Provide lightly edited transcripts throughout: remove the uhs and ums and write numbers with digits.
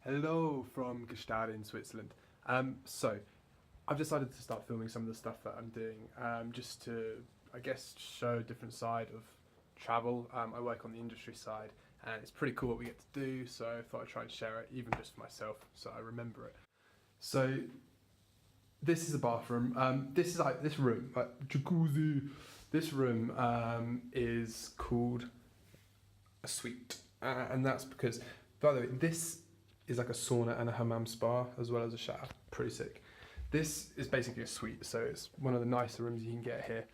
Hello from Gstaad in Switzerland. So I've decided to start filming some of the stuff that I'm doing, just to, I guess, show a different side of travel. I work on the industry side, and it's pretty cool what we get to do. So I thought I'd try and share it, even just for myself, so I remember it. So this is a bathroom. This is like this room, like jacuzzi. This room is called a suite, and that's because, by the way, this is like a sauna and a hammam spa as well as a shower. Pretty sick. This is basically a suite, so it's one of the nicer rooms you can get here.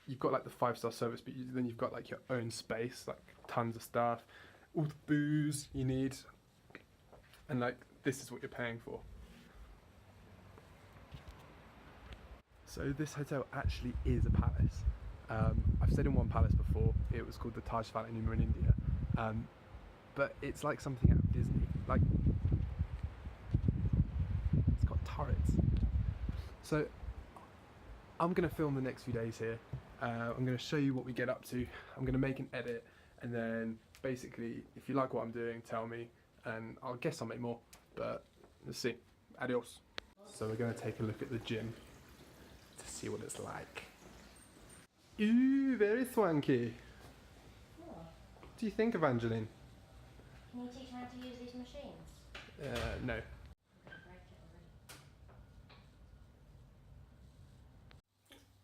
You've got like the 5-star service, but then you've got like your own space, like tons of stuff, all the booze you need, and like this is what you're paying for. So this hotel actually is a palace. I've stayed in one palace before. It was called the Taj Mahal in India. But it's like something out of Disney. Like, it's got turrets. So I'm gonna film the next few days here. I'm gonna show you what we get up to. I'm gonna make an edit, and then basically, if you like what I'm doing, tell me, and I'll guess I'll make more. But let's see. Adios. So we're gonna take a look at the gym to see what it's like. Ooh, very swanky. What do you think, Evangeline? Can you teach me how to use these machines? No.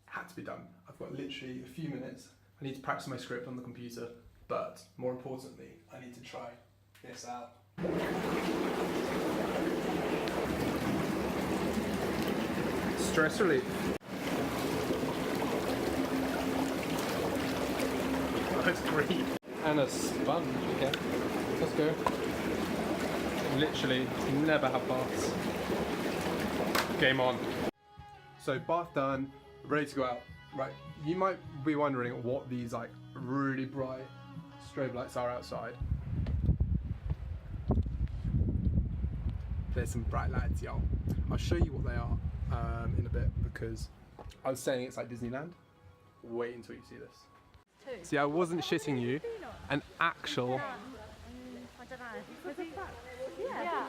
Had to be done. I've got literally a few minutes. I need to practice my script on the computer, but more importantly, I need to try this out. Stress relief. Oh, it's green. And a sponge, okay. Let's go. Literally never have baths. Game on. So bath done, ready to go out. Right, you might be wondering what these like really bright strobe lights are outside. There's some bright lights, y'all. I'll show you what they are in a bit, because I was saying it's like Disneyland. Wait until you see this. See, I wasn't shitting you. An actual... I don't know. Yeah.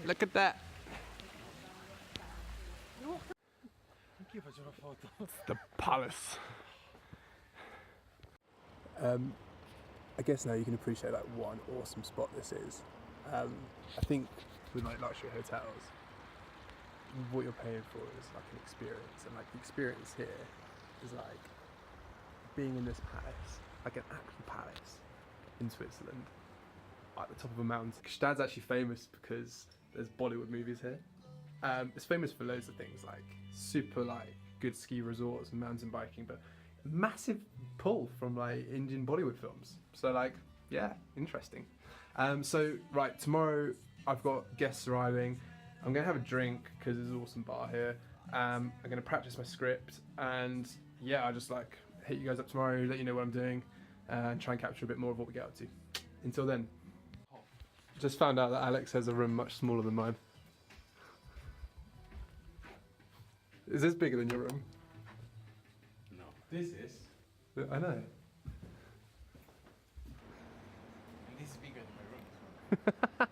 Look at that. It's the palace. I guess now you can appreciate like what an awesome spot this is. I think with like luxury hotels, what you're paying for is like an experience, and like the experience here is like being in this palace, like an actual palace in Switzerland, at the top of a mountain. Gstaad's actually famous because there's Bollywood movies here. It's famous for loads of things, like super like good ski resorts and mountain biking, but massive pull from like Indian Bollywood films. So like, yeah, interesting. So right, tomorrow I've got guests arriving. I'm gonna have a drink because there's an awesome bar here. I'm gonna practice my script, and yeah, I'll just like hit you guys up tomorrow, let you know what I'm doing, and try and capture a bit more of what we get up to. Until then. Just found out that Alex has a room much smaller than mine. Is this bigger than your room? No. This is. I know. And this is bigger than my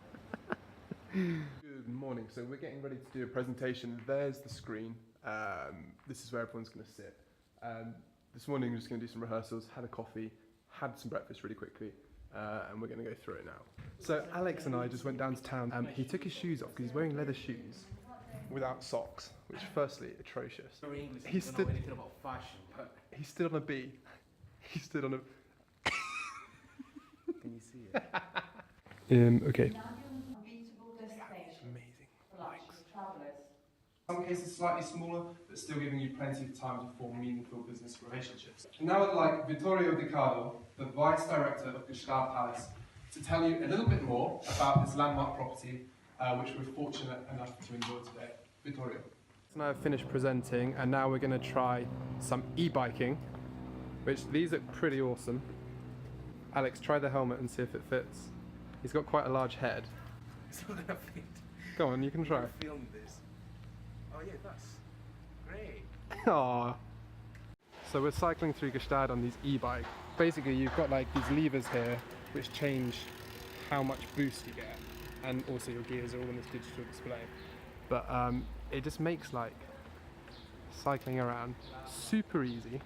room. Good morning. So we're getting ready to do a presentation. There's the screen. This is where everyone's going to sit. This morning we're just going to do some rehearsals, had a coffee, had some breakfast really quickly. And we're going to go through it now. So Alex and I just went down to town. He took his shoes off because he's wearing leather shoes without socks, which firstly atrocious. He stood. Know anything about fashion, but he stood on a bee. He stood on a. Can you see it? Okay. Amazing. Some cases slightly smaller, but still giving you plenty of time to form meaningful business relationships. And now I'd like Vittorio Riccardo, the Vice Director of Gstaad Palace, to tell you a little bit more about this landmark property, which we're fortunate enough to enjoy today. Vittorio. So now I've finished presenting, and now we're going to try some e-biking, which these look pretty awesome. Alex, try the helmet and see if it fits. He's got quite a large head. It's not gonna fit. Go on, you can try. Film this. Oh yeah, that's great. Aww. So we're cycling through Gstaad on these e-bikes. Basically, you've got like these levers here which change how much boost you get, and also your gears are all in this digital display. But it just makes like cycling around super easy.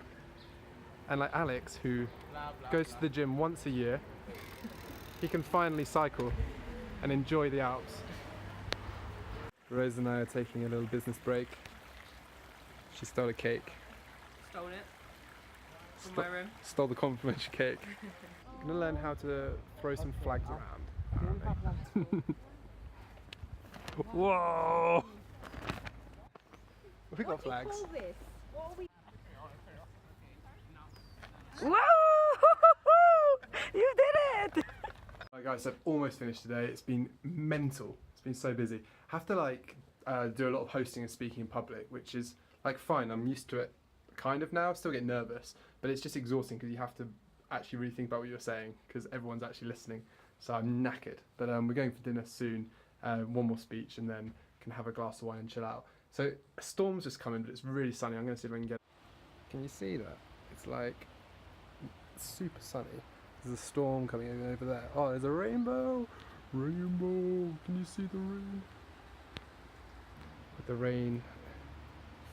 And like Alex, who goes to the gym once a year, he can finally cycle and enjoy the Alps. Rose and I are taking a little business break. She stole a cake. Stole it from my room. Stole the complimentary cake. I'm gonna learn how to throw some flags around. Apparently. Whoa! We got flags. Whoa! You did it! Right guys, I've almost finished today. It's been mental. It's been so busy. I have to like do a lot of hosting and speaking in public, which is like fine. I'm used to it kind of now. I still get nervous, but it's just exhausting because you have to actually really think about what you're saying because everyone's actually listening. So I'm knackered. But we're going for dinner soon. One more speech and then can have a glass of wine and chill out. So a storm's just coming, but it's really sunny. I'm going to see if I can get. Can you see that? It's like super sunny. There's a storm coming in over there. Oh, there's a rainbow! Rainbow! Can you see the rain? With the rain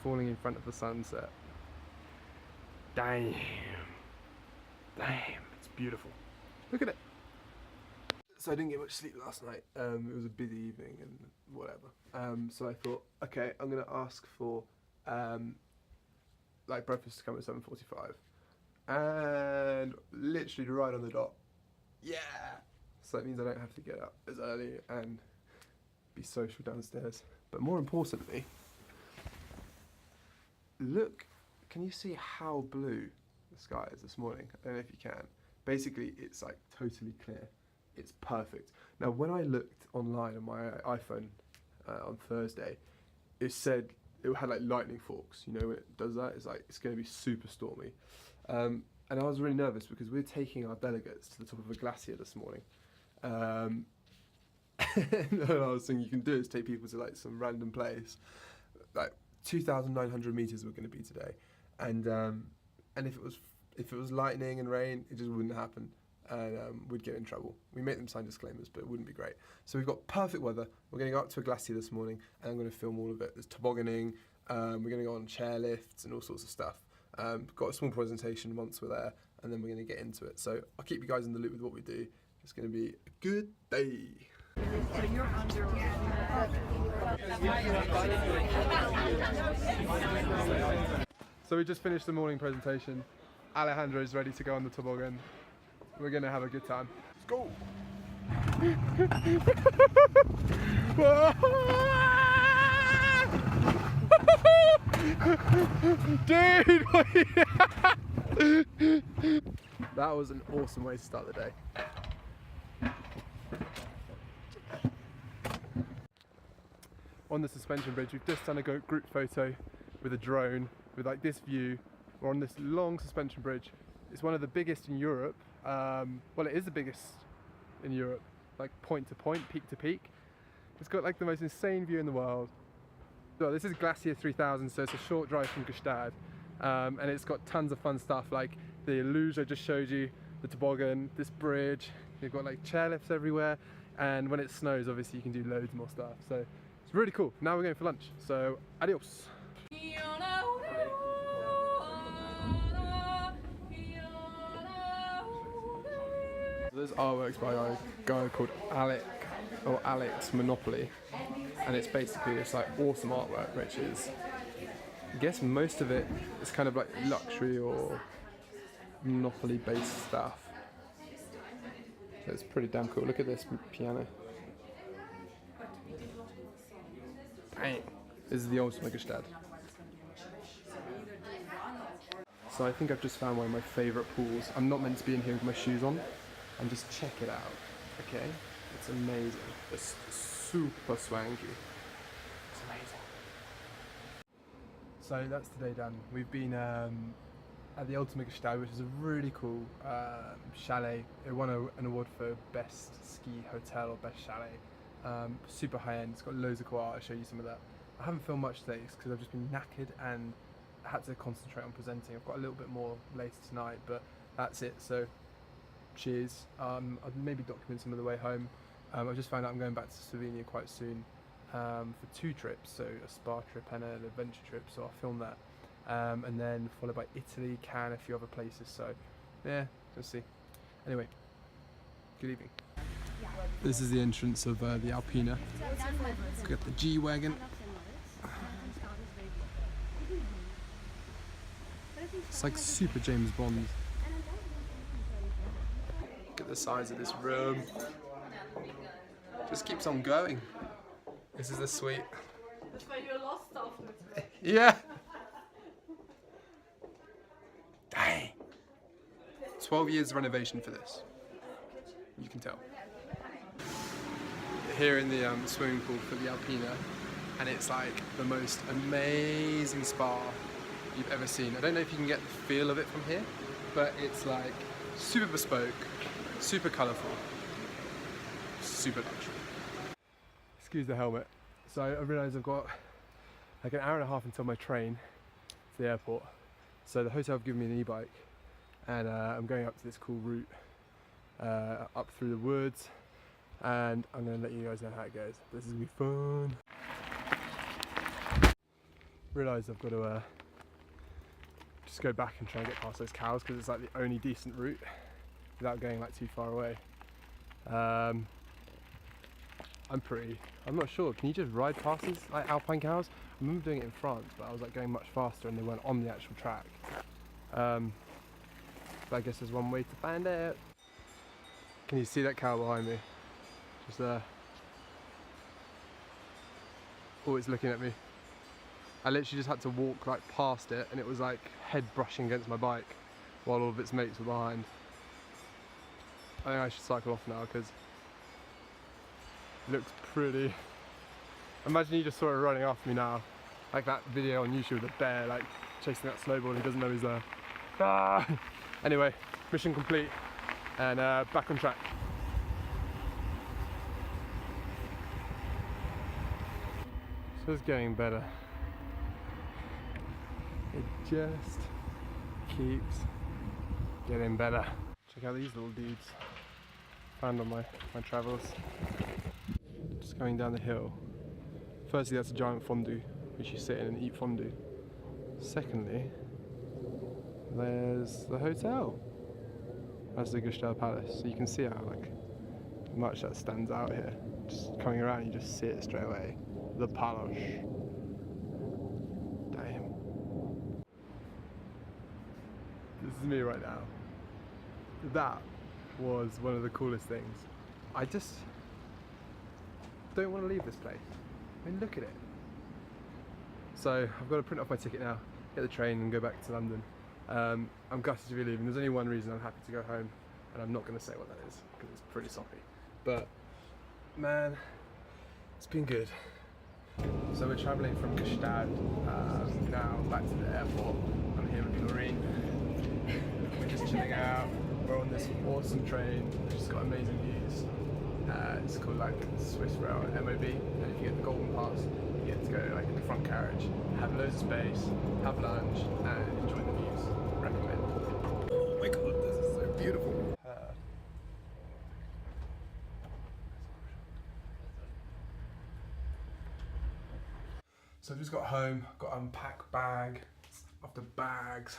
falling in front of the sunset. Damn! Damn! It's beautiful. Look at it! So I didn't get much sleep last night. It was a busy evening and whatever. So I thought, okay, I'm gonna ask for like breakfast to come at 7:45. And literally right on the dot. Yeah! So that means I don't have to get up as early and be social downstairs. But more importantly, look, can you see how blue the sky is this morning? I don't know if you can. Basically, it's like totally clear. It's perfect. Now, when I looked online on my iPhone on Thursday, it said it had like lightning forks. You know when it does that? It's like it's going to be super stormy. And I was really nervous because we're taking our delegates to the top of a glacier this morning. And the last thing you can do is take people to like some random place. Like 2,900 meters we're going to be today, and if it was lightning and rain, it just wouldn't happen, and we'd get in trouble. We make them sign disclaimers, but it wouldn't be great. So we've got perfect weather. We're going to go up to a glacier this morning, and I'm going to film all of it. There's tobogganing. We're going to go on chairlifts and all sorts of stuff. Got a small presentation once we're there, and then we're going to get into it. So I'll keep you guys in the loop with what we do. It's going to be a good day. So you're under. So we just finished the morning presentation. Alejandro is ready to go on the toboggan. We're going to have a good time. Let's go! Dude! That was an awesome way to start the day. On the suspension bridge, we've just done a group photo with a drone with like this view. We're on this long suspension bridge. It's one of the biggest in Europe. Well, it is the biggest in Europe, like point to point, peak to peak. It's got like the most insane view in the world. So this is Glacier 3000, so it's a short drive from Gstaad, and it's got tons of fun stuff like the luge I just showed you, the toboggan, this bridge. You've got like chairlifts everywhere, and when it snows, obviously you can do loads more stuff. So it's really cool. Now we're going for lunch. So adios. So this artwork's by a guy called Alex Monopoly, and it's basically this like awesome artwork, which is, I guess most of it is kind of like luxury or Monopoly based stuff. So it's pretty damn cool. Look at this piano. Bang! This is the ultimate Gstaad. So I think I've just found one of my favourite pools. I'm not meant to be in here with my shoes on. And just check it out, okay? It's amazing. It's super swanky. It's amazing. So that's today done. We've been at the Ultimate Gstaad, which is a really cool chalet. It won an award for best ski hotel or best chalet. Super high end. It's got loads of cool art. I'll show you some of that. I haven't filmed much today because I've just been knackered and I had to concentrate on presenting. I've got a little bit more later tonight, but that's it. So cheers. I'll maybe document some of the way home. I just found out I'm going back to Slovenia quite soon for 2 trips, so a spa trip and an adventure trip, so I'll film that. And then followed by Italy, Cannes, a few other places, so yeah, we'll see. Anyway, good evening. This is the entrance of the Alpina. We've got the G-Wagon. It's like super James Bond. Look at the size of this room. Just keeps on going. This is the suite. That's why you're lost after. Yeah. Dang. 12 years renovation for this. You can tell. Here in the swimming pool for the Alpina, and it's like the most amazing spa you've ever seen. I don't know if you can get the feel of it from here, but it's like super bespoke, super colourful, super luxury. Excuse the helmet. So I realised I've got like an hour and a half until my train to the airport. So the hotel have given me an e-bike, and I'm going up to this cool route up through the woods, and I'm going to let you guys know how it goes. This is going to be fun. Realised I've got to just go back and try and get past those cows because it's like the only decent route without going like too far away. I'm not sure, can you just ride past these like alpine cows? I remember doing it in France, but I was like going much faster and they weren't on the actual track. But I guess there's one way to find out. Can you see that cow behind me? Just there. Oh, it's looking at me. I literally just had to walk like past it, and it was like head brushing against my bike while all of its mates were behind. I think I should cycle off now because it looks pretty. Imagine you just saw it running after me now, like that video on YouTube with the bear like chasing that snowball and he doesn't know he's there. Ah! Anyway, mission complete and back on track. So it's getting better. It just keeps getting better. Check out these little dudes found on my travels. Just going down the hill. Firstly, that's a giant fondue, which you sit in and eat fondue. Secondly, there's the hotel. That's the Gstaad Palace. So you can see how like much that stands out here. Just coming around, you just see it straight away. The palace. Damn. This is me right now. That was one of the coolest things. I just don't want to leave this place. I mean, look at it. So I've got to print off my ticket now, get the train and go back to London. I'm gutted to be leaving. There's only one reason I'm happy to go home, and I'm not going to say what that is because it's pretty soppy. But man, it's been good. So we're travelling from Gstaad now back to the airport. I'm here with Lorraine. We're just chilling out. We're on this awesome train which has got amazing views. It's called like Swiss Rail MOB, and if you get the golden pass, you get to go like in the front carriage, have loads of space, have lunch, and enjoy the views. Recommend. Oh my god, this is so beautiful. So I've just got home, got to unpack bag after bags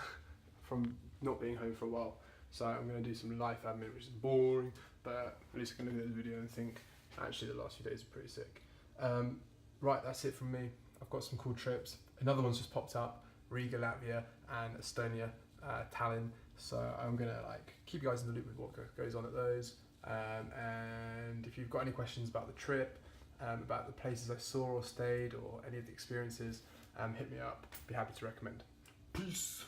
from not being home for a while. So I'm going to do some life admin, which is boring, but at least I can look at this video and think, actually the last few days are pretty sick. Right, that's it from me. I've got some cool trips. Another one's just popped up, Riga, Latvia, and Estonia, Tallinn. So I'm going to like keep you guys in the loop with what goes on at those. And if you've got any questions about the trip, about the places I saw or stayed, or any of the experiences, hit me up. Be happy to recommend. Peace.